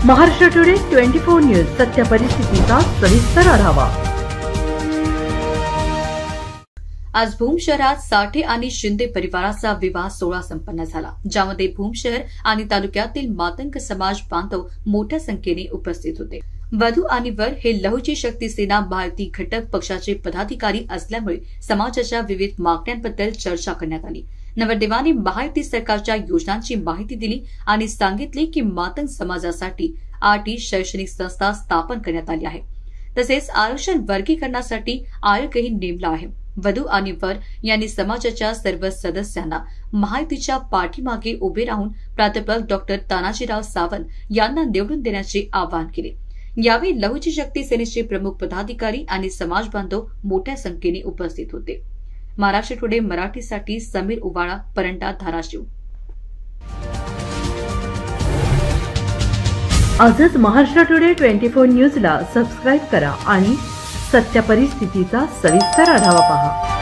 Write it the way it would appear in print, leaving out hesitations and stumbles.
Maharashtra today 24 news सत्य परिस्थितीचा सविस्तर आढावा। आज भूम शहरात साठे आणि शिंदे परिवाराचा विवाह सोहळा संपन्न झाला, ज्यामध्ये भूम शहर आणि तालुक्यातील मातंग समाज बांधव मोठ्या संख्येने उपस्थित होते। वधू आणि वर हे लहुजी शक्ती सेना भारती घटक पक्षाचे पदाधिकारी असल्यामुळे समाजाच्या विविध मागण्यांबद्दल चर्चा करण्यात आली। नवरदेवाने महायुती सरकारच्या योजनांची माहिती दिली आणि सांगितले की मातंग समाजासाठी 8 शैक्षणिक संस्था स्थापन करण्यात आली आहे, तसेच आरक्षण वर्गीकरणासाठी आयोगही नेमला आहे। वधू आणि वर यांनी समाजाच्या सर्व सदस्यांना महायुतीच्या पाठीमागे उभे राहून प्राध्यापक डॉक्टर तानाजीराव सावंत यांना निवडून देण्याचे आवाहन केले। यावेळी लहुजी शक्ती सेनेचे प्रमुख पदाधिकारी आणि समाज बांधव मोठ्या संख्येने उपस्थित होते। महाराष्ट्र टुडे मराठीसाठी समीर उवाळा, परंडा, धाराशिव। आजच महाराष्ट्र टुडे 24 न्यूजला सबस्क्राइब करा आणि सत्य परिस्थितीचा सविस्तर आढावा पहा।